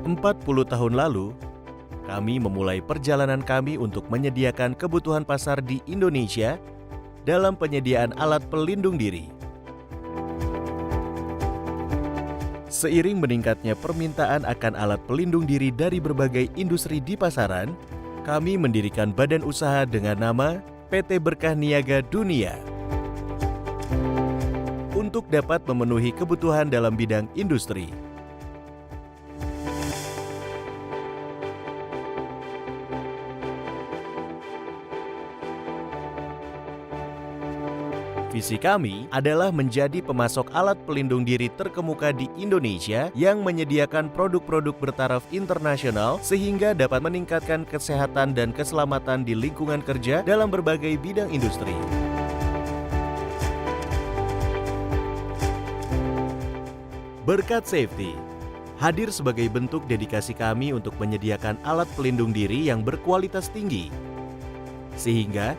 40 tahun lalu, kami memulai perjalanan kami untuk menyediakan kebutuhan pasar di Indonesia dalam penyediaan alat pelindung diri. Seiring meningkatnya permintaan akan alat pelindung diri dari berbagai industri di pasaran, kami mendirikan badan usaha dengan nama PT Berkah Niaga Dunia untuk dapat memenuhi kebutuhan dalam bidang industri. Visi kami adalah menjadi pemasok alat pelindung diri terkemuka di Indonesia yang menyediakan produk-produk bertaraf internasional sehingga dapat meningkatkan kesehatan dan keselamatan di lingkungan kerja dalam berbagai bidang industri. Berkat Safety hadir sebagai bentuk dedikasi kami untuk menyediakan alat pelindung diri yang berkualitas tinggi, sehingga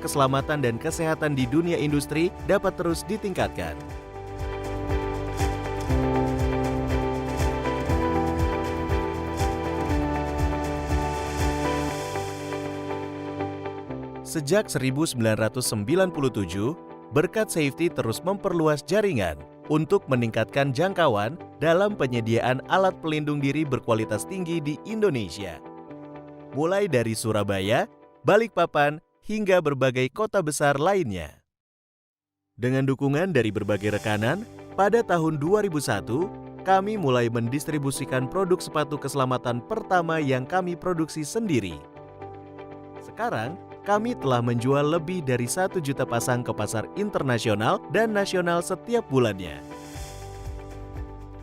keselamatan dan kesehatan di dunia industri dapat terus ditingkatkan. Sejak 1997, Berkat Safety terus memperluas jaringan untuk meningkatkan jangkauan dalam penyediaan alat pelindung diri berkualitas tinggi di Indonesia. Mulai dari Surabaya, Balikpapan, hingga berbagai kota besar lainnya. Dengan dukungan dari berbagai rekanan, pada tahun 2001, kami mulai mendistribusikan produk sepatu keselamatan pertama yang kami produksi sendiri. Sekarang, kami telah menjual lebih dari 1 juta pasang ke pasar internasional dan nasional setiap bulannya.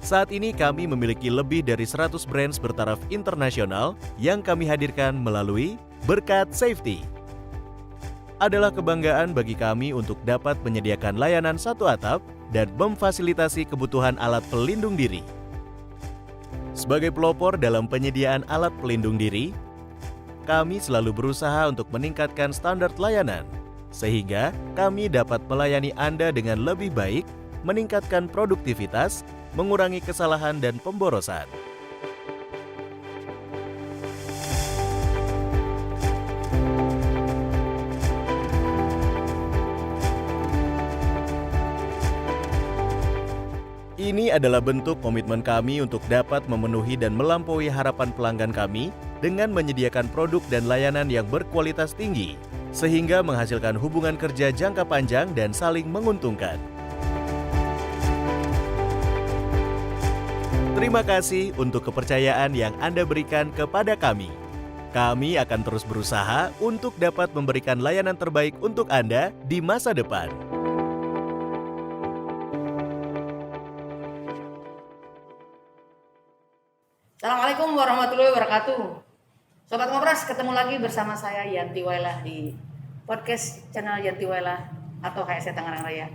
Saat ini kami memiliki lebih dari 100 brands bertaraf internasional yang kami hadirkan melalui Berkat Safety. Adalah kebanggaan bagi kami untuk dapat menyediakan layanan satu atap dan memfasilitasi kebutuhan alat pelindung diri. Sebagai pelopor dalam penyediaan alat pelindung diri, kami selalu berusaha untuk meningkatkan standar layanan, sehingga kami dapat melayani Anda dengan lebih baik, meningkatkan produktivitas, mengurangi kesalahan dan pemborosan. Ini adalah bentuk komitmen kami untuk dapat memenuhi dan melampaui harapan pelanggan kami dengan menyediakan produk dan layanan yang berkualitas tinggi, sehingga menghasilkan hubungan kerja jangka panjang dan saling menguntungkan. Terima kasih untuk kepercayaan yang Anda berikan kepada kami. Kami akan terus berusaha untuk dapat memberikan layanan terbaik untuk Anda di masa depan. Assalamualaikum warahmatullahi wabarakatuh. Sobat Ngobras, ketemu lagi bersama saya Yanti Wailah di podcast channel Yanti Wailah atau HSC Tangerang Raya.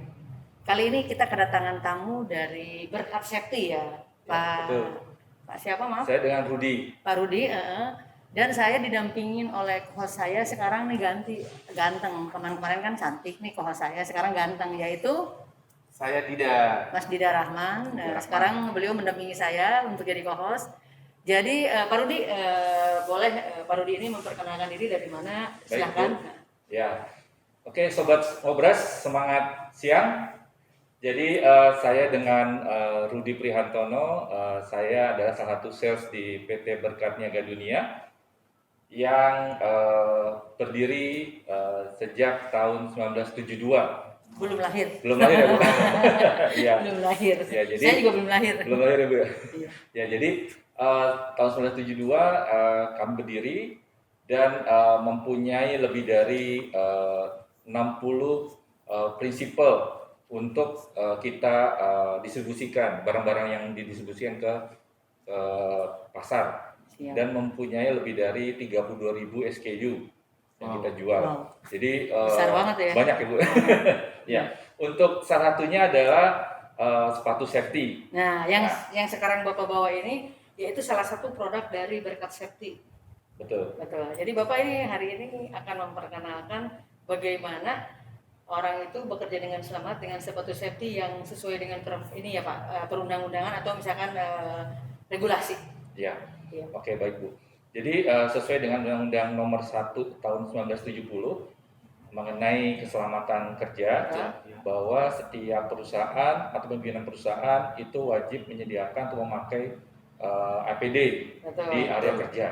Kali ini kita kedatangan tamu dari Berkat Safety ya, Pak. Betul. Pak siapa maaf? Saya dengan Rudi. Pak Rudi. Dan saya didampingin oleh host saya sekarang nih ganteng. Kemarin kan cantik nih host saya, sekarang ganteng, yaitu Saya Dida. Mas Dida Rahman. Sekarang beliau mendampingi saya untuk jadi co-host. Jadi Pak Rudi, boleh Pak Rudi ini memperkenalkan diri dari mana? Silahkan. Ya, oke Sobat Ngobras, semangat siang. Jadi saya dengan Rudi Prihantono, saya adalah salah satu sales di PT Berkat Niaga Dunia yang berdiri sejak tahun 1972. Belum lahir. Belum lahir ya Bu? Ya. Belum lahir. Ya, jadi, saya juga belum lahir. Belum lahir ya Bu? Iya. Ya, jadi tahun 1972 kami berdiri dan mempunyai lebih dari 60 prinsipal untuk kita distribusikan barang-barang yang didistribusikan ke pasar. Siap. Dan mempunyai lebih dari 32.000 SKU yang kita jual. Wow. Jadi besar banget ya. Banyak ya Bu. Ya, untuk salah satunya adalah sepatu safety. Nah, yang sekarang Bapak bawa ini yaitu salah satu produk dari Berkat Safety. Betul. Betul. Jadi Bapak ini hari ini akan memperkenalkan bagaimana orang itu bekerja dengan selamat dengan sepatu safety yang sesuai dengan ini ya Pak, perundang-undangan atau misalkan regulasi. Ya, Iya. oke baik Bu. Jadi sesuai dengan Undang-Undang Nomor 1 Tahun 1970 mengenai keselamatan kerja, bahwa setiap perusahaan atau pimpinan perusahaan itu wajib menyediakan atau memakai APD Betul. di area kerja.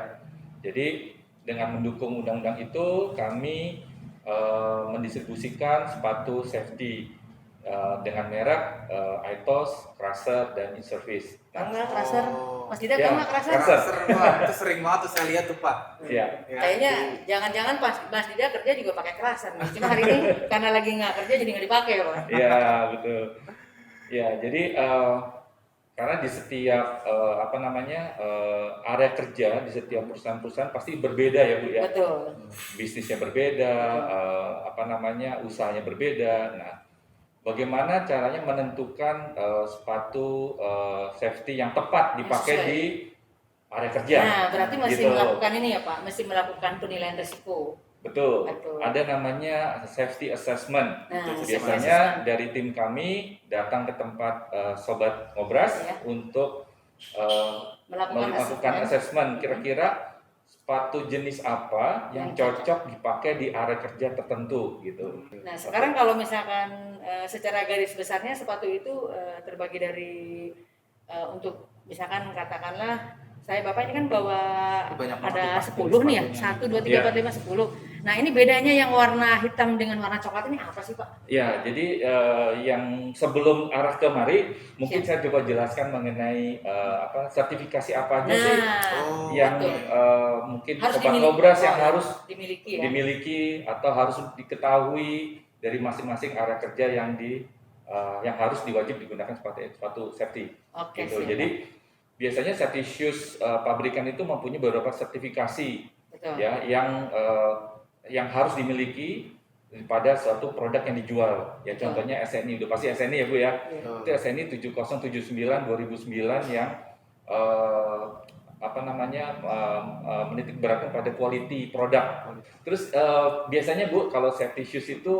Jadi dengan mendukung undang-undang itu, kami mendistribusikan sepatu safety dengan merek ITOS, Cruiser, dan InService. Kamu nggak Cruiser? Mas Dida Ya, kamu nggak Cruiser? Cruiser. Wah, itu sering banget tuh saya lihat tuh Pak. Iya. Ya, Kayaknya itu- jangan-jangan Mas Dida kerja juga pakai Cruiser nih. Cuma hari ini karena lagi nggak kerja jadi nggak dipakai Pak. Iya, betul. Ya, jadi karena di setiap area kerja di setiap perusahaan-perusahaan pasti berbeda ya Bu ya. Betul. Bisnisnya berbeda, usahanya berbeda. Nah, bagaimana caranya menentukan sepatu safety yang tepat dipakai Sesuai. di area kerja? Nah, berarti mesti Gitu. melakukan ini ya Pak, mesti melakukan penilaian risiko. Betul. Betul. Ada namanya safety assessment. Nah, Biasanya dari tim kami datang ke tempat Sobat Ngobras Ya. untuk melakukan assessment. Kira-kira sepatu jenis apa yang cocok dipakai di area kerja tertentu gitu. Nah, sekarang kalau misalkan secara garis besarnya sepatu itu terbagi dari untuk misalkan katakanlah saya Bapak ini kan bawa Banyak banget ada tuh, Pak, 10 nih ya, sepatunya. 1, 2, 3, 4, 5, 10. Nah ini bedanya yang warna hitam dengan warna coklat ini apa sih Pak? Ya, jadi yang sebelum arah kemari mungkin saya coba jelaskan mengenai sertifikasi apa aja sih Oh, yang betul. mungkin Harus Sobat Ngobras yang harus dimiliki ya. dimiliki atau harus diketahui dari masing-masing area kerja yang harus diwajib digunakan sepatu safety. Oke, Gitu. siap. Jadi biasanya safety shoes pabrikan itu mempunyai beberapa sertifikasi Betul. ya yang harus dimiliki pada suatu produk yang dijual. Ya contohnya SNI, udah pasti SNI ya Bu ya. Betul. Itu SNI 7079 2009 yang menitik beratkan pada quality produk. Terus biasanya Bu kalau safety shoes itu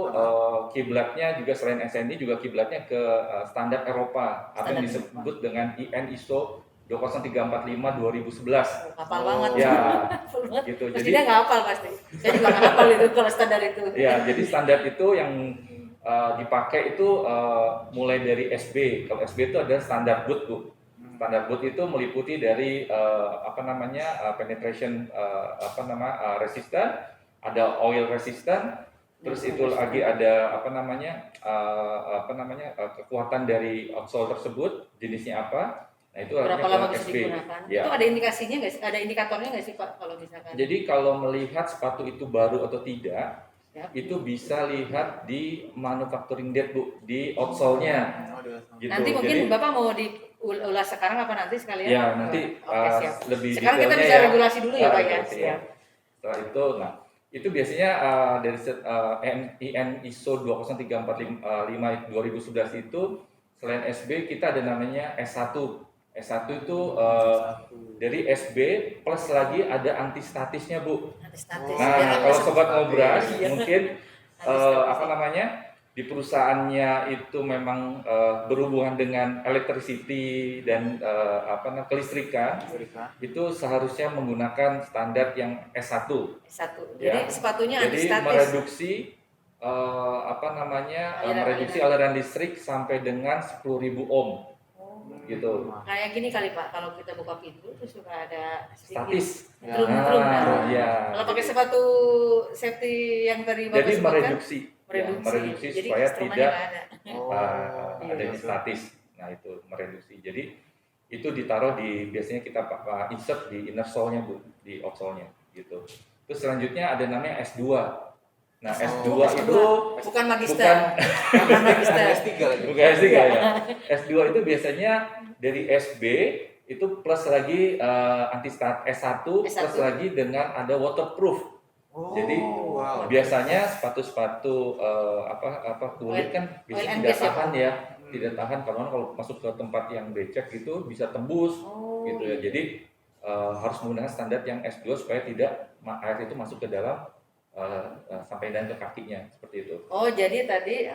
kiblatnya juga selain SNI juga kiblatnya ke standar Eropa atau yang disebut dengan ISO 20345 2011. Hafal banget. Ya, Hafal banget. gitu. Mas Jadi Dida nggak hafal pasti. Saya juga nggak hafal itu kalau standar itu. ya, jadi standar itu yang dipakai itu mulai dari SB. Kalau SB itu ada standar boot Bu. Standar boot itu meliputi dari penetration resistant, ada oil resistant, terus itu lagi ada kekuatan dari outsole tersebut, jenisnya apa. Nah, itu Berapa artinya lama ke bisa SB. digunakan? Ya. Itu ada indikasinya nggak sih? Ada indikatornya nggak sih Pak kalau misalkan? Jadi kalau melihat sepatu itu baru atau tidak, Ya. itu bisa lihat di manufacturing date Bu, di outsole-nya. Gitu. Nanti mungkin Jadi, Bapak mau diulas sekarang apa nanti sekalian? ya nanti Oke, siap. lebih Sekarang kita detailnya bisa regulasi dulu ya Pak ya. regulasi Siap. Setelah itu, nah itu biasanya dari IN ISO 20345 2011 itu selain SB kita ada namanya S1. S1 itu dari SB plus lagi ada antistatisnya Bu. Antistatis. Nah, Biar kalau apa Sobat Ngobras Iya. mungkin Antistatis. di perusahaannya itu memang berhubungan dengan electricity dan kelistrikan, itu seharusnya menggunakan standar yang S1. S1. Ya. Jadi sepatunya Jadi antistatis. mereduksi Aliran- aliran listrik sampai dengan 10.000 ohm gitu. Kayak gini kali Pak, kalau kita buka pintu terus suka ada sedikit Statis. drum-drum. Nah, ya. Kalau pakai sepatu safety yang tadi Bapak Jadi sebutkan, mereduksi Jadi supaya instrumennya tidak nggak ada. adanya statis. Nah, itu mereduksi. Jadi itu ditaruh biasanya kita insert di inner sole-nya Bu, di outsole-nya gitu. Terus selanjutnya ada namanya S2. Nah, S2 itu bukan magister. Bukan magister. S3 lagi. bukan S3 ya. S2 itu biasanya dari SB itu plus lagi S1 plus lagi dengan ada waterproof. Jadi wow. biasanya sepatu-sepatu kulit kan bisa oil and tidak gas ya, tahan ya, tidak tahan kalau masuk ke tempat yang becek itu bisa tembus gitu ya. Jadi harus menggunakan standar yang S2 supaya tidak air itu masuk ke dalam sampai dan ke kakinya seperti itu. Oh, jadi tadi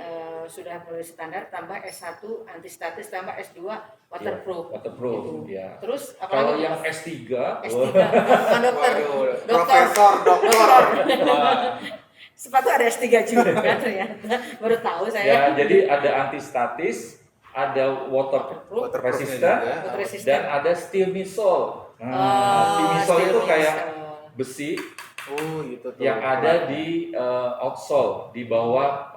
sudah melalui standar tambah S1 antistatis tambah S2 waterproof. Ya, waterproof, Gitu. ya. Terus Kalau apalagi yang S3, S3, bukan dokter. Waduh, Dokter. profesor, dokter. Wah. Sepatu ada S3 juga ternyata. Baru tahu ya, saya. jadi ada anti-statis, ada water Waterproofnya resistant, juga. Water resistant. dan ada steel misol. Oh, Steel misol steel itu kayak misol. besi Oh, gitu tuh. yang ada di outsole, di bawah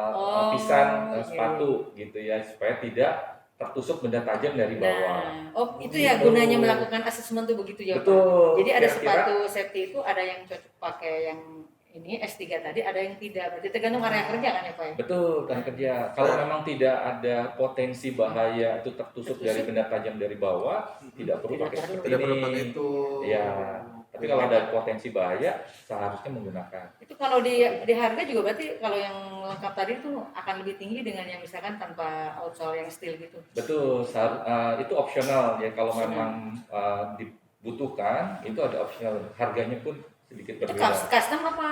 lapisan iya. sepatu gitu ya, supaya tidak tertusuk benda tajam dari bawah. Nah, oh itu ya gunanya melakukan asesmen tuh begitu ya Pak. Betul. Jadi ada Kira-kira- sepatu safety itu ada yang cocok pakai yang ini S3 tadi, ada yang tidak. Berarti tergantung area kerja kan ya Pak ya? Betul, kan kerja. Kalau memang tidak ada potensi bahaya itu tertusuk dari benda tajam dari bawah, tidak perlu Tidak pakai perlu. seperti Tidak ini. perlu pakai itu. Ya, tapi kalau ada potensi bahaya, seharusnya menggunakan. Itu kalau di harga juga berarti kalau yang lengkap tadi itu akan lebih tinggi dengan yang misalkan tanpa outsole yang steel gitu. Betul, itu opsional ya. Kalau Opsional. memang dibutuhkan, itu ada opsional. Harganya pun sedikit Itu berbeda. custom apa?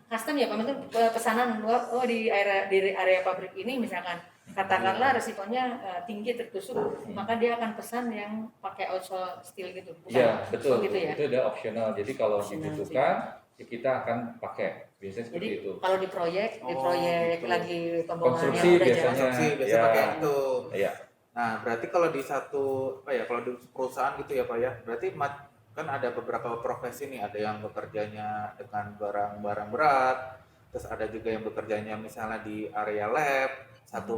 Custom ya Pak, itu pesanan oh di area pabrik ini misalkan katakanlah resikonya tinggi tertusuk, maka dia akan pesan yang pakai outsole steel gitu. Bukan? Iya, betul. Oh, gitu ya. Itu udah opsional. Jadi kalau Opsional dibutuhkan, ya kita akan pakai. Biasanya seperti Jadi itu. kalau di proyek gitu. lagi pembangunan Konstruksi yang udah biasanya. jalan. Konstruksi biasa Ya. pakai itu. Iya. Nah, berarti kalau di satu kalau di perusahaan gitu ya Pak ya, berarti kan ada beberapa profesi nih, ada yang bekerjanya dengan barang-barang berat, terus ada juga yang bekerjanya misalnya di area lab,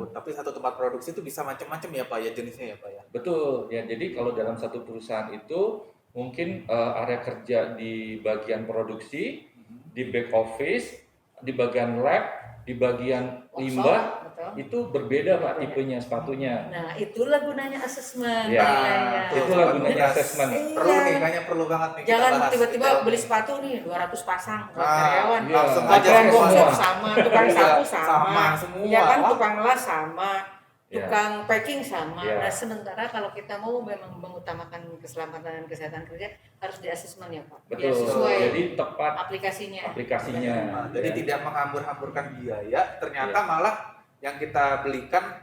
tapi satu tempat produksi itu bisa macam-macam ya Pak ya jenisnya ya Pak ya. Betul. Ya, jadi kalau dalam satu perusahaan itu mungkin area kerja di bagian produksi, di back office, di bagian lab, di bagian limbah, Betul. itu berbeda Pak tipenya sepatunya. Nah, itulah gunanya asesmen Ya, nilainya. itulah gunanya Yes. assessment. Perlu nih, kayaknya perlu banget nih kita Jangan bahas tiba-tiba detail beli nih. sepatu nih 200 pasang buat Ah, karyawan. iya. langsung Bagian aja Tukang semua. workshop sama, tukang Iya, sapu sama, sama semua. ya kan Wah. tukang las sama, Iya. tukang packing sama. Iya. Nah, sementara kalau kita mau memang mengutamakan keselamatan dan kesehatan kerja harus di asesmen ya Pak. Biar Betul. sesuai Jadi tepat aplikasinya. aplikasinya. Nah, jadi Ya. tidak menghambur-hamburkan biaya, ternyata Iya. malah yang kita belikan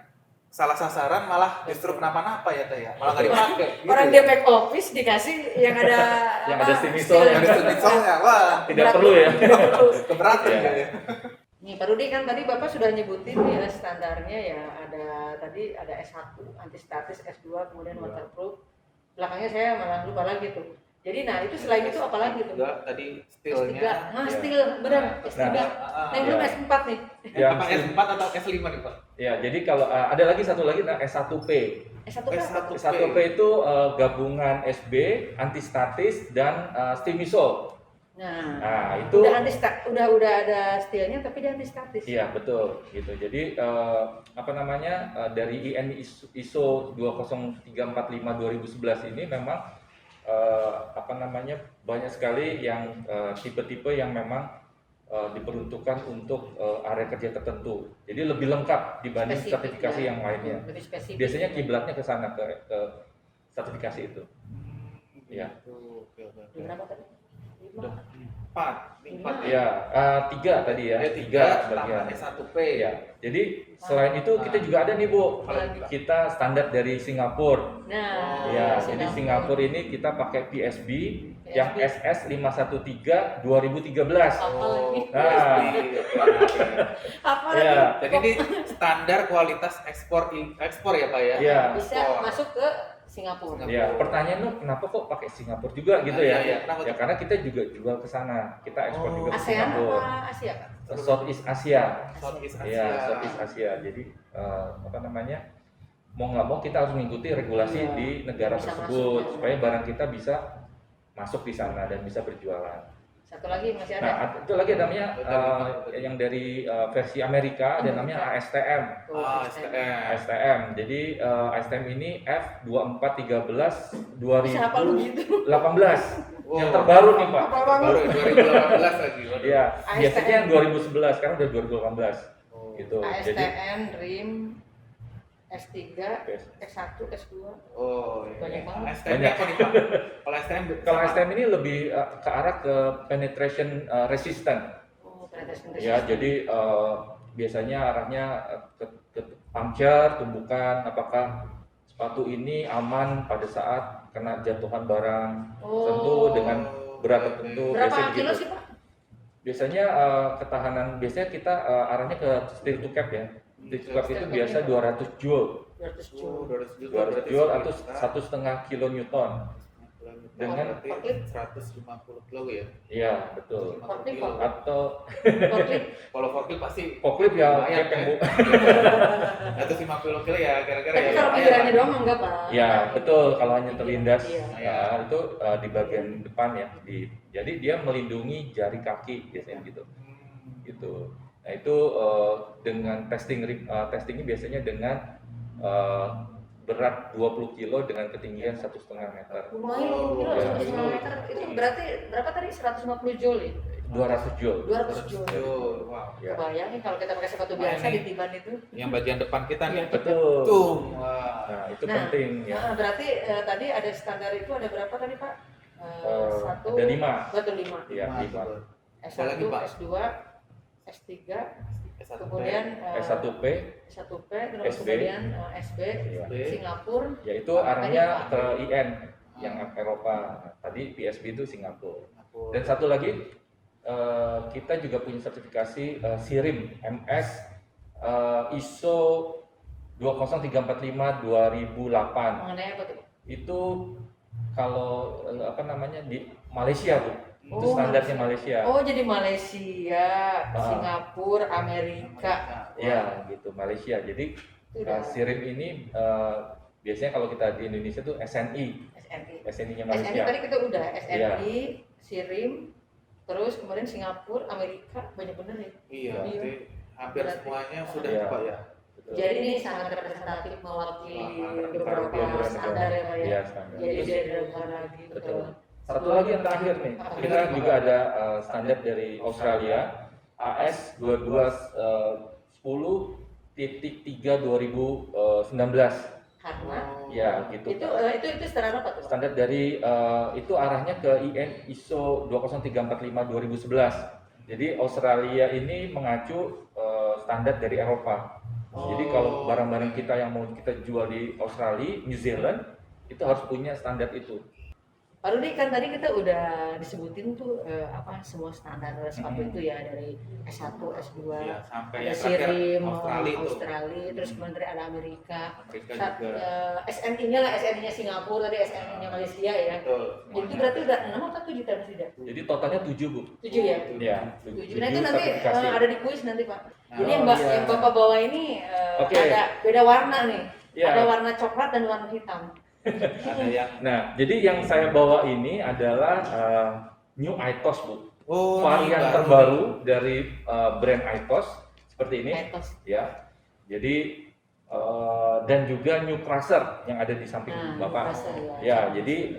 salah sasaran malah justru kenapa-napa ya Teh ya. Malah nggak Betul. dipakai. Gitu Orang ya. dia back office dikasih yang ada Yang apa, ada steam misol, steel. Yang ada misalnya, wah Tidak perlu ya. Tidak perlu. keberatan Iya. ya. Nih Pak Rudi kan tadi Bapak sudah nyebutin ya standarnya ya ada tadi ada S1 antistatis, S2 kemudian Iya. waterproof. Belakangnya saya malah lupa lagi tuh. Jadi nah itu selain itu apa lagi tuh? Juga tadi S3. steelnya. Nah, Ya. steel benar S3. Nah, Nah, yang belum ya. S4 nih. Yang Apa S4 atau S5 nih Pak? Ya, jadi kalau ada lagi satu lagi nah, S1P. S1 apa? S1. S1P itu gabungan SB, antistatis dan stimisol. Nah, Nah, itu udah ada steelnya tapi dia antistatis. iya betul gitu. Jadi apa namanya dari ISO 20345 2011 ini memang apa namanya banyak sekali yang tipe-tipe yang memang diperuntukkan untuk area kerja tertentu. Jadi lebih lengkap dibanding Spesifik, sertifikasi ya. yang lainnya. Lebih spesifik. Biasanya kiblatnya ke sana ke sertifikasi itu. Ya. Oke, oke, oke. Berapa tadi? Udah 5. 4, ini 4 Ya, 3 tadi ya. Ya, 3 3 bagian. tambah S1P Ya. Jadi selain itu kita juga ada nih Bu. Apalagi? Kita standar dari Singapura. Nah, Ya, jadi Singapura ini kita pakai PSB yang SS 513 2013. Apa lagi? Nah. Apa Ya. lagi? Jadi ini standar kualitas ekspor ya Pak ya? Iya. Bisa Ekspor. masuk ke Singapura. Ya, pertanyaan lu kenapa kok pakai Singapura juga gitu Nah, ya? iya, kenapa Ya tuh? karena kita juga jual ke sana. Kita ekspor Oh. juga ke ASEAN Singapura. apa Asia kan? Southeast Asia. Southeast Asia. Ya, Southeast Asia. Jadi apa namanya? Mau nggak mau kita harus mengikuti regulasi Iya. di negara Bisa tersebut masuk, ya. supaya barang kita bisa masuk di sana dan bisa berjualan. Satu lagi masih ada. Nah, itu lagi namanya yang dari versi Amerika ada namanya ASTM. Ah, STM. ASTM. Jadi ASTM ini F2413 Bisa apa lu 2018. gitu? Yang terbaru nih, Pak. Baru 2018 lagi. Waduh. Iya, ASTM. biasanya yang 2011, sekarang udah 2018. Oh. Gitu. Jadi ASTM, RIM, S3, S1, S2. Oh, iya. Banyak banget. STM Banyak. apa nih Pak? Kalau STM kalau ASTM ini lebih ke arah ke penetration resistant. Oh, penetration Ya, resistant. jadi biasanya arahnya ke puncture, tumbukan, apakah sepatu ini aman pada saat kena jatuhan barang Oh. tertentu dengan berat tertentu. Berapa Biasanya kilo begitu. sih Pak? Biasanya ketahanan, biasanya kita arahnya ke steel to cap ya. Steel to cap itu Steel to biasa cap. 200 joule, 200 Oh, joule. 200 juta 200 berarti joule atau sekitar 1,5 kilonewton. Dengan- berarti 150 kilo ya. Iya betul. 150 kilo. Atau Forklift. Kalau forklift pasti forklift ya lumayan, cap yang bu. 150 kilo ya kira-kira Tapi ya. kalau lumayan pikirannya lah. doang enggak Pak? Ya betul, kalau hanya terlindas Iya. ya, itu di bagian depan ya. Jadi dia melindungi jari kaki biasanya gitu. Gitu. Nah itu dengan testingnya biasanya dengan berat 20 kilo dengan ketinggian 1,5 meter. Lumayan 20 kilo Iya. sampai 1,5 meter. Itu berarti berapa tadi? 150 joule ya? 200 joule. 200 joule. Wow. Ya. Bayangin kalau kita pakai sepatu Lumayan biasa nih. ditiban itu. Yang bagian depan kita nih. Betul. Tung. Wah. Nah itu Nah, penting ya. Berarti tadi ada standar itu ada berapa tadi Pak? Satu. Ada 5. Betul 5. Iya, Nah, 5. betul. S1, Ada lagi, Pak. S2, S3, S1P, kemudian S1P S1P, terus SB. kemudian SB, ya. Singapura. Yaitu arahnya ke IN yang Eropa. Tadi PSB itu Singapura. Dan satu lagi kita juga punya sertifikasi SIRIM MS ISO 20345 2008. Mengenai apa tuh? Itu kalau di Malaysia Bu. Itu Oh, standarnya Malaysia. Malaysia. Oh, jadi Malaysia, Ah. Singapura, Amerika. Ya, gitu Malaysia. Jadi Itu udah SIRIM ini biasanya kalau kita di Indonesia tuh SNI, SNI. SNI-nya SNI Malaysia. tadi kita udah Iya. SNI, SIRIM, terus kemudian Singapura, Amerika, banyak bener ya. Iya, Iya. berarti hampir Berarti- semuanya sudah Iya. Pak ya. Betul. Jadi ini sangat representatif mewakili beberapa Beberapa standar ya Pak ya. Iya, standar. Jadi Terus- dia diragukan lagi. Betul. Satu lagi yang terakhir nih, kita juga ada standar dari Australia AS 2210.3 2019. Karena Ya, gitu. itu standar apa tuh? Pak? Standar dari itu arahnya ke IN ISO 20345 2011. Jadi Australia ini mengacu standar dari Eropa. Jadi kalau barang-barang kita yang mau kita jual di Australia, New Zealand, itu harus punya standar itu. Pak Rudi kan tadi kita udah disebutin tuh semua standar sepatu itu ya dari S1, S2, Iya, sampai ada yang terakhir SIRIM, Australia itu. Australia, terus kemudian ada Amerika. Amerika Saat, juga. SNI-nya lah, SNI-nya Singapura, tadi SNI-nya Malaysia ya. Betul. Jadi itu berarti udah 6 atau 7 tadi sudah? Jadi totalnya 7, Bu. 7 ya? Ya, 7. Nah itu nanti ada di kuis nanti Pak. Jadi Oh, iya. yang Bapak bawa ini Oke. ada beda warna nih. Iya. Ada warna coklat dan warna hitam. Ada yang Nah, jadi yang saya bawa ini adalah New Itos, Bu. Varian ini terbaru dari brand Itos seperti ini, Etos. ya. Jadi dan juga New Crusher yang ada di samping Nah, Bapak. Crusher, ya. Ya, jadi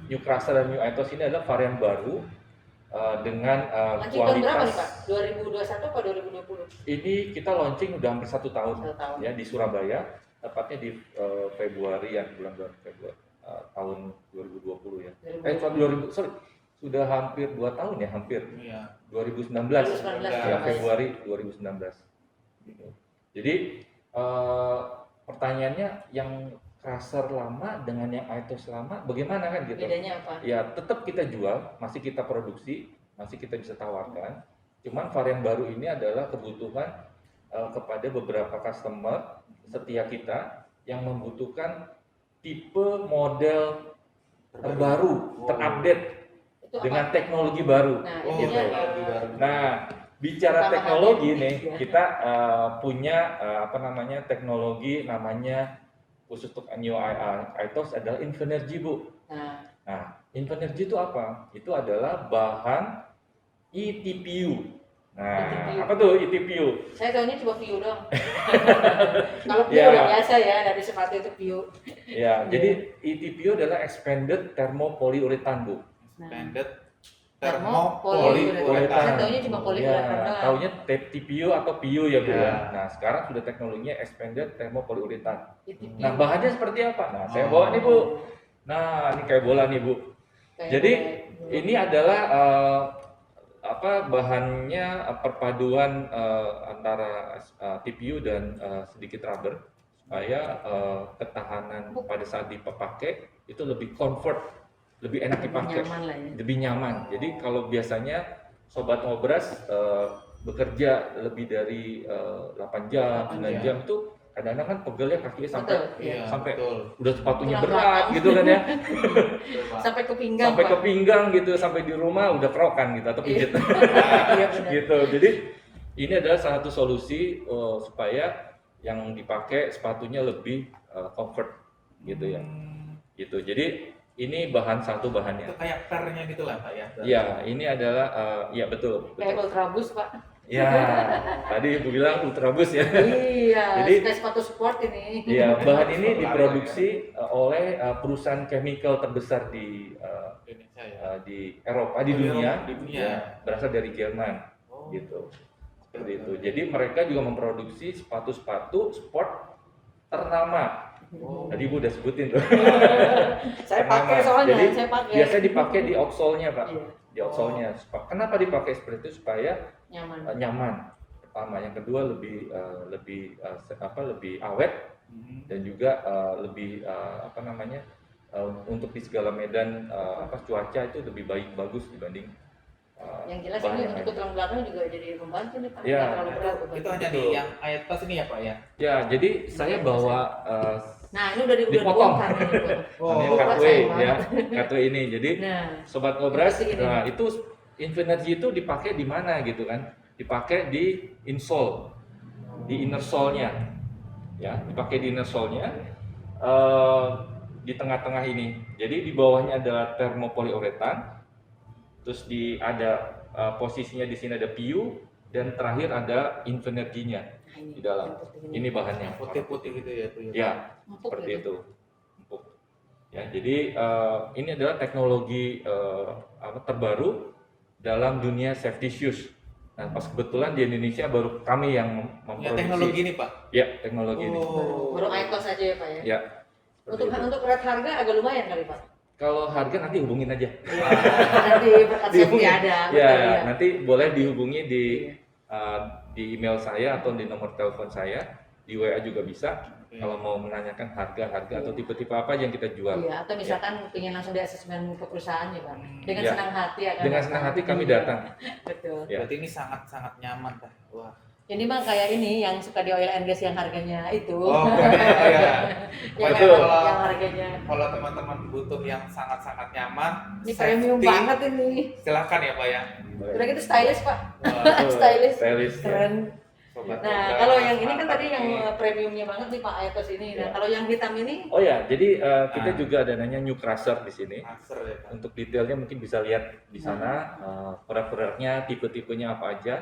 New Crusher dan New Itos ini adalah varian baru dengan Launching tahun berapa nih kualitas. Pak? 2021 atau 2020? Ini kita launching udah hampir 1 tahun, 1 tahun. ya di Surabaya, tepatnya di Februari ya, bulan Februari tahun 2020 ya. 2020. Sudah hampir 2 tahun ya, hampir Iya. 2019 2019, ya, Februari 2019. Gitu. Jadi pertanyaannya yang Crusher lama dengan yang Itos lama bagaimana kan gitu? Bedanya apa? Ya tetap kita jual, masih kita produksi, masih kita bisa tawarkan. Cuman varian baru ini adalah kebutuhan kepada beberapa customer setia kita yang membutuhkan tipe model terbaru, terupdate Itu apa? dengan teknologi baru. Nah, Oh, intinya teknologi baru. Nah, bicara Tambahan teknologi teknik, nih, ya. kita punya teknologi namanya khusus untuk New Itos adalah Infinergy, Bu. nah, Nah, Infinergy itu apa? Itu adalah bahan eTPU. Nah, eTPU. apa tuh eTPU? saya tahunya cuma View doang. Kalau View Ya. udah biasa ya, dari sepatu itu View. Ya, jadi eTPU adalah expanded thermopolyurethane, Bu. Expanded Thermopolyurethane. Polyurethane. Saya tahunya cuma polyurethane Ya, doang. taunya TPU atau PU ya, Bu. Ya. Ya. Nah, sekarang sudah teknologinya expanded thermopolyurethane. eTPU. Nah, bahannya seperti apa? Nah, saya Oh. bawa nih, Bu. Nah, ini kayak bola nih, Bu. Kayak Jadi kayak- ini adalah bahannya perpaduan antara TPU dan sedikit rubber supaya ketahanan pada saat dipakai itu lebih comfort, lebih enak dipakai, Nyaman lah ya. lebih nyaman. Jadi kalau biasanya sobat ngobras bekerja lebih dari 8 jam, 9 jam itu kadang-kadang kan pegelnya kakinya sampai Betul, iya. sampai betul. udah sepatunya Tulang berat belakang. gitu kan ya. Betul, Pak. Sampai ke pinggang, Sampai ke Pak. pinggang gitu, sampai di rumah udah kerokan gitu atau pijit. Iya benar. Gitu. Jadi ini adalah salah satu solusi supaya yang dipakai sepatunya lebih comfort gitu ya. Gitu. Jadi ini Itu bahannya. kayak pernya gitu lah Pak ya. Ya, ini adalah ya betul. Kayak Ultraboost, Pak. Ya, tadi Ibu bilang Ultraboost ya. Iya, Jadi- kayak sepatu sport ini. Ya, bahan ini diproduksi oleh perusahaan chemical terbesar di Indonesia ya. di Eropa, di Oh, di dunia, Eropa, di dunia. ya, berasal dari Jerman, Oh. gitu. Seperti itu. Jadi mereka juga memproduksi sepatu-sepatu sport ternama. Oh. Tadi Ibu udah sebutin tuh. Saya pakai Ternama. soalnya, Jadi saya pakai. biasanya dipakai di outsole-nya, Pak. Iya, Di outsole-nya. Kenapa dipakai seperti itu? Supaya nyaman. nyaman. Pertama, yang kedua lebih lebih awet dan juga lebih untuk di segala medan cuaca itu lebih bagus dibanding Yang jelas bahan ini yang untuk lain. tulang belakang juga jadi membantu nih, Pak. Iya. Nggak terlalu berat. Itu hanya di Betul. yang Aetos ini ya Pak ya. Ya, jadi saya bawa Nah, ini udah dipotong. dibongkar nih, Pak. namanya Oh, cutway sayang ya, banget. cutway ini. Jadi Nah, sobat ngobras, Seperti ini. nah itu Infinergy itu dipakai di mana gitu kan? Dipakai di insole, di inner sole-nya, ya, dipakai di inner sole-nya di tengah-tengah ini. Jadi di bawahnya adalah termopoliuretan, terus ada posisinya di sini ada PU dan terakhir ada Infinergy-nya nah ini. di dalam. Ini bahannya. yang putih-putih gitu ya Pak ya. Ya, Empuk seperti gitu. itu. Empuk. Ya, jadi ini adalah teknologi terbaru dalam dunia safety shoes. Nah, pas kebetulan di Indonesia baru kami yang Ya memproduksi. teknologi ini Pak. Ya, teknologi ini. Oh. Baru Aetos aja ya, Pak ya. Ya. seperti itu. Untuk rate harga agak lumayan kali, Pak. Kalau harga nanti hubungin aja. Nanti berkat safety Dihubungin. ada. Ya, betul, iya. nanti boleh dihubungi di Iya. di email saya atau di nomor telepon saya, di WA juga bisa. Oke. Kalau mau menanyakan harga-harga atau tipe-tipe apa yang kita jual. Iya, atau misalkan ingin langsung di asesmen ke perusahaan ya, Pak. Dengan Ya. senang hati akan Dengan datang. senang hati kami Iya, datang. Betul. Ya. Berarti ini sangat-sangat nyaman Pak. Wah. Ini mah kayak ini yang suka di oil and gas yang harganya itu. Oh, ya. yang, Betul. yang harganya. Kalau teman-teman butuh yang sangat-sangat nyaman, Ini premium safety, banget ini. silakan ya Pak ya. Udah gitu stylish, Pak. Wah, Stylish. Stylish, ya. Keren. sobat Nah, ngobras, kalau yang ini kan mantap tadi yang nih. premiumnya banget nih Pak Aetos ini. Nah, Iya. kalau yang hitam ini Oh ya, jadi kita Nah. juga ada namanya New Crusher di sini. Master ya Pak. Untuk detailnya mungkin bisa lihat di sana, produk-produknya, tipe-tipenya apa aja,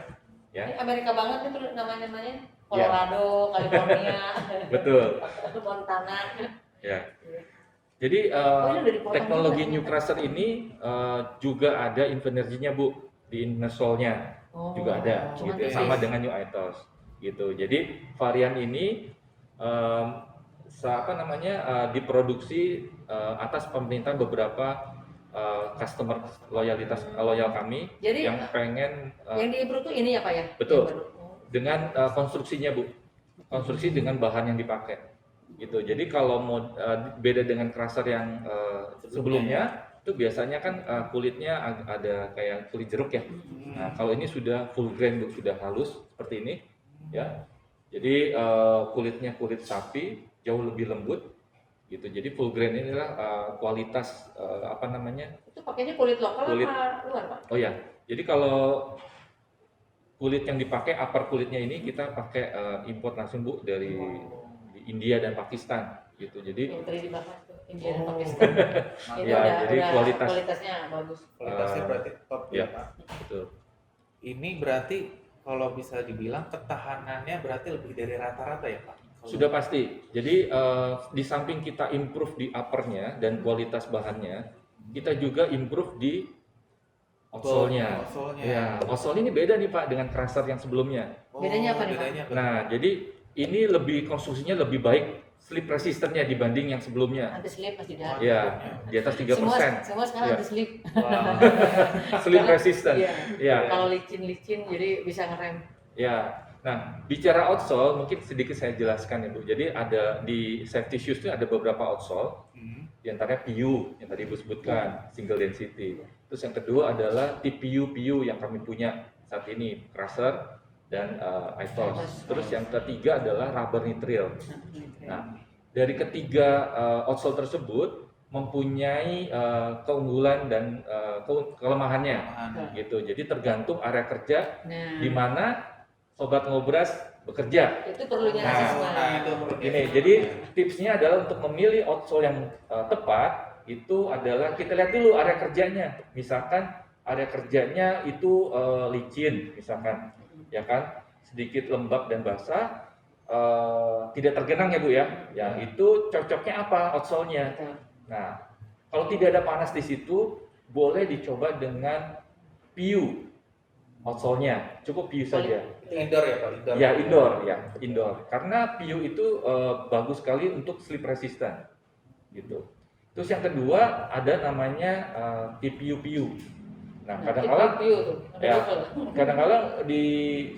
ini ya. Amerika banget itu namanya Colorado, California, Betul, Montana. ya. Jadi Oh, ini udah dipotong teknologi juga. New Crusher ini juga ada Infinergy-nya Bu, di inner sole-nya Oh, juga ada, cuma gitu. tipis. Sama dengan New Aetos, gitu. Jadi varian ini diproduksi atas permintaan beberapa customer loyal kami Jadi yang pengen yang di-improve tuh ini ya Pak ya? Betul. Yang baru. Oh. dengan konstruksinya Bu, konstruksi dengan bahan yang dipakai, gitu. Jadi kalau mau beda dengan crusher yang sebelumnya itu biasanya kan kulitnya ada kayak kulit jeruk ya. Nah kalau ini sudah full grain Bu, sudah halus seperti ini, ya. Jadi kulitnya kulit sapi, jauh lebih lembut, gitu. Jadi full grain ini adalah kualitas Itu pakainya kulit lokal Kulit. apa luar Pak? Oh ya, jadi kalau kulit yang dipakai, upper kulitnya ini kita pakai import langsung Bu dari di India dan Pakistan, gitu. Jadi Yang tadi dibahas tuh India dan Oh. Pakistan. Itu Ya, udah, jadi kualitasnya bagus. Kualitasnya berarti top ya ya. Pak. betul. Ini berarti kalau bisa dibilang ketahanannya berarti lebih dari rata-rata ya Pak? Sudah pasti. Jadi di samping kita improve di uppernya dan kualitas bahannya, kita juga improve di outsole-nya. Outsole-nya. Ya, outsole ini beda nih Pak dengan crusher yang sebelumnya. Oh, Bedanya apa nih, Pak? bedanya apa? Nah, jadi ini lebih konstruksinya lebih baik, slip resistennya dibanding yang sebelumnya. Anti slip masih ada. Ya, di atas 3%. Semua sekarang Ya. anti slip. Wah. Slip resistant. Iya. Ya, Kalau licin jadi bisa ngerem. ya. Nah, bicara outsole mungkin sedikit saya jelaskan ya Bu. Jadi ada di safety shoes itu ada beberapa outsole. Di antaranya PU yang tadi Ibu sebutkan, single density. Terus yang kedua adalah TPU yang kami punya saat ini, Crusher dan ITOS. Terus yang ketiga adalah rubber nitril. Nah, dari ketiga outsole tersebut mempunyai keunggulan dan kelemahannya gitu. Jadi tergantung area kerja di mana sobat ngobras bekerja. Itu perlunya asesmen. Gini, jadi tipsnya adalah untuk memilih outsole yang tepat itu adalah kita lihat dulu area kerjanya. Misalkan area kerjanya itu licin, misalkan, ya kan, sedikit lembab dan basah, tidak tergenang ya Bu ya. Yang itu cocoknya apa outsole-nya? Nah, kalau tidak ada panas di situ, boleh dicoba dengan PU outsole-nya, cukup PU saja. Indoor ya Pak? Indoor. Karena PU itu bagus sekali untuk slip resistant, gitu. Terus yang kedua ada namanya TPU. Nah, kadang-kadang di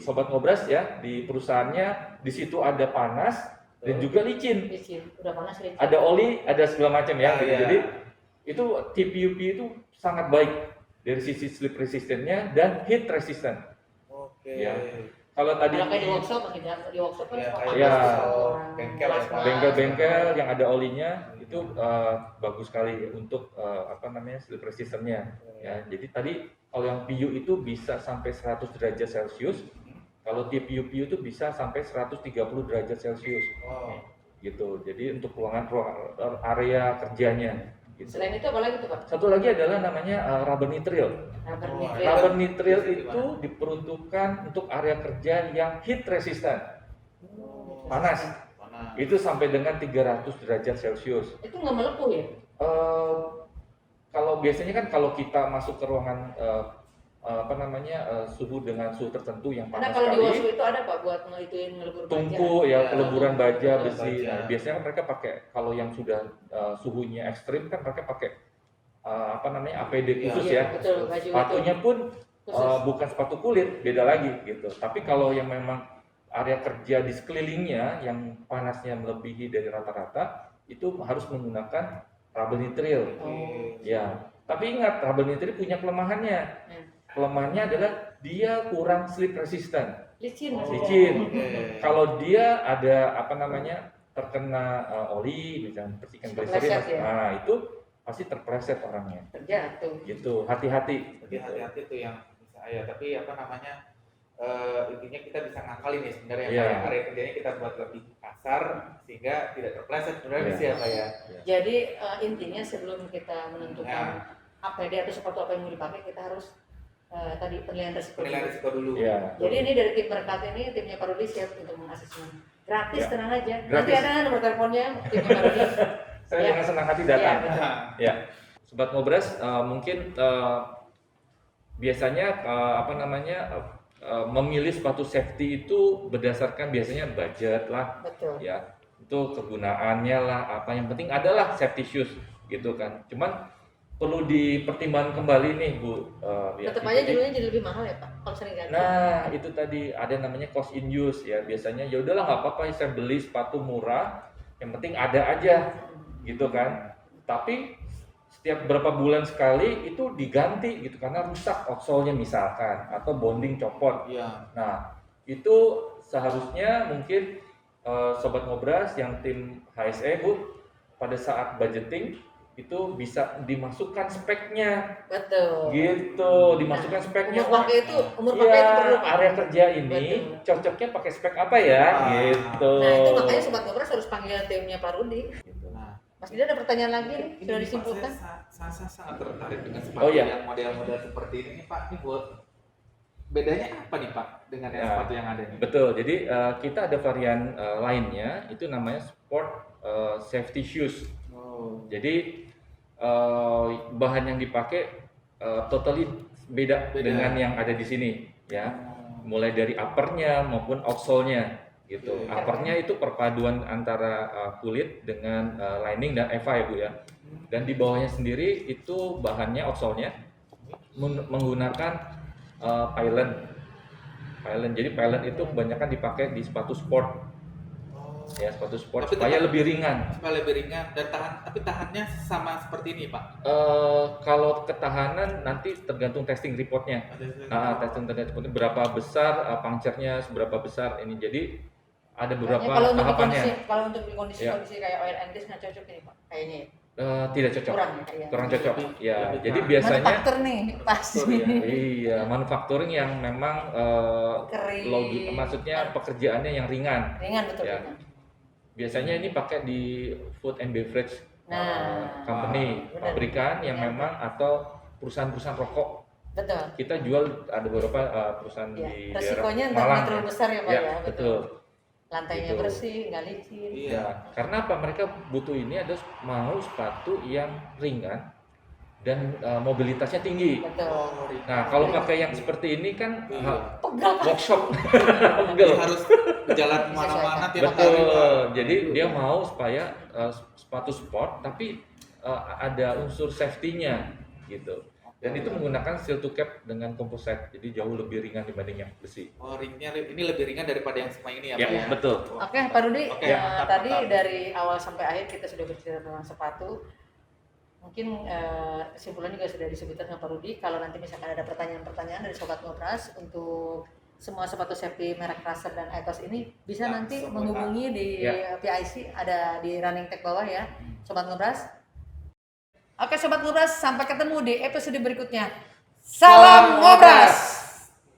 sobat ngobras ya, di perusahaannya di situ ada panas dan juga licin. Udah panas licin. Ada oli, ada segala macam ya. Gitu. Iya. Jadi itu TPU itu sangat baik dari sisi slip resistance-nya dan heat resistant. Oke. Ya. Kalau tadi kayak di workshop kan bengkel-bengkel yang ada olinya itu bagus sekali untuk slip resistance-nya. Ya, jadi tadi kalau yang PU itu bisa sampai 100 derajat Celcius. Kalau TPU itu bisa sampai 130 derajat Celcius. Gitu. Jadi untuk ruangan area kerjanya. Gitu. Selain itu apa lagi tuh Pak? Satu lagi adalah namanya rubber nitril. Rubber nitril itu diperuntukkan untuk area kerja yang heat resistant. Panas. Itu sampai dengan 300 derajat Celcius. Itu nggak melepuh ya? Kalau biasanya kan kalau kita masuk ke ruangan suhu dengan suhu tertentu yang panas Karena kalau di sekali, workshop itu ada Pak buat ngelituin ngelebur baja. tungku ya, peleburan baja besi. baja. Nah, biasanya kan mereka pakai kalau yang sudah suhunya ekstrim kan mereka pakai APD khusus ya. Betul, baju Sepatunya pun khusus. bukan sepatu kulit, beda lagi gitu. Tapi kalau yang memang area kerja di sekelilingnya yang panasnya melebihi dari rata-rata, itu harus menggunakan rubber nitril. Ya, tapi ingat rubber nitril punya kelemahannya. Kelemahannya adalah dia kurang slip resistant. Licin. Kalau dia ada terkena oli, misalnya percikan glycerin, nah itu pasti terpleset orangnya. Terjatuh. Gitu, hati-hati. Jadi hati-hati tuh yang bisa tapi intinya kita bisa ngakalin ya sebenarnya Pak, area kerjanya kita buat lebih kasar sehingga tidak terpleset sebenarnya bisa ya Pak ya. Jadi intinya sebelum kita menentukan APD atau sepatu apa yang mau dipakai, kita harus tadi penilaian risiko dulu. Ya. Jadi ini dari tim Berkat ini, timnya Pak Rudi siap untuk mengasesmen. Gratis, tenang aja. Gratis. Nanti ada nomor teleponnya timnya Pak Rudi. Saya dengan senang hati datang. Ya, Sobat Ngobras, mungkin biasanya memilih sepatu safety itu berdasarkan biasanya budget lah. betul. Ya, itu kegunaannya lah, apa yang penting adalah safety shoes gitu kan. Cuman perlu dipertimbangkan kembali nih Bu. Tetap aja dulunya jadi lebih mahal ya Pak kalau sering ganti. Nah itu tadi ada namanya cost in use ya, biasanya ya udahlah nggak apa-apa saya beli sepatu murah, yang penting ada aja gitu kan. Tapi setiap berapa bulan sekali itu diganti gitu karena rusak outsole-nya misalkan atau bonding copot. Nah itu seharusnya mungkin Sobat Ngobras yang tim HSE Bu pada saat budgeting itu bisa dimasukkan speknya. Betul. Gitu, dimasukkan speknya. Umur pakai itu perlu. Area kerja ini cocoknya pakai spek apa ya? Gitu. Nah itu makanya Sobat Ngobras harus panggil timnya Pak Rudi. Gitu. Mas Dida ada pertanyaan lagi nih, sudah disimpulkan? Saya sangat tertarik dengan sepatu yang model-model seperti ini nih Pak. Ini buat bedanya apa nih Pak dengan yang sepatu yang ada ini? Betul. Jadi kita ada varian lainnya itu namanya sport safety shoes. Jadi bahan yang dipakai totally beda dengan yang ada di sini ya. Mulai dari uppernya maupun outsole-nya gitu. Uppernya itu perpaduan antara kulit dengan lining dan EVA ya Bu ya. Dan di bawahnya sendiri itu bahannya outsole-nya menggunakan pylon Pylon. Jadi pylon itu kebanyakan dipakai di sepatu sport. Oh. Ya, sepatu sport Tapi supaya tetap- lebih ringan. Supaya lebih ringan dan tapi tahannya sama seperti ini, Pak. Kalau ketahanan nanti tergantung testing reportnya. Testing reportnya berapa besar puncture-nya, seberapa besar ini. Jadi ada beberapa tahapannya. Kalau untuk di kondisi kayak oil and gas nggak cocok ini Pak, kayaknya ya. Tidak cocok. Kurang cocok. Ya, lebih jadi tahan. biasanya Manufaktur nih pas. iya, manufacturing yang memang Kering. maksudnya pekerjaannya yang ringan. Ringan betul. Ya. Ringan. Biasanya ini pakai di food and beverage Nah, company, benar. pabrikan yang Iya. memang atau perusahaan-perusahaan rokok. Betul. Kita jual ada beberapa perusahaan Ya. di Resikonya daerah Malang. nggak terlalu besar ya Pak Ya, ya. betul. Lantainya Gitu. bersih, nggak licin. Iya. Ya, karena apa? Mereka butuh ini ada mau sepatu yang ringan dan mobilitasnya tinggi. Betul. Oh, Nah, kalau pakai yang seperti ini kan Iya. Pegal Pak. workshop. Dia Pegel. harus jalan kemana-mana tiap hari, Betul. Pak. Jadi dia mau supaya sepatu sport tapi ada unsur safety-nya gitu. Dan itu menggunakan steel to cap dengan composite. Jadi jauh lebih ringan dibanding yang besi. Oh, ringnya ini lebih ringan daripada yang semua ini ya, Pak ya? betul. Wah. Oke, Pak Rudi, Oke, mantap, tadi mantap. dari awal sampai akhir kita sudah berbicara tentang sepatu. Mungkin kesimpulan juga sudah disebutkan sama Pak Rudi. Kalau nanti misalkan ada pertanyaan-pertanyaan dari Sobat Ngobras untuk semua sepatu safety merek Racer dan Ethos ini bisa Ya, nanti semoga. menghubungi di Ya. PIC, ada di running tag bawah ya, Sobat Ngobras. Oke Sobat Ngobras, sampai ketemu di episode berikutnya. Salam Ngobras!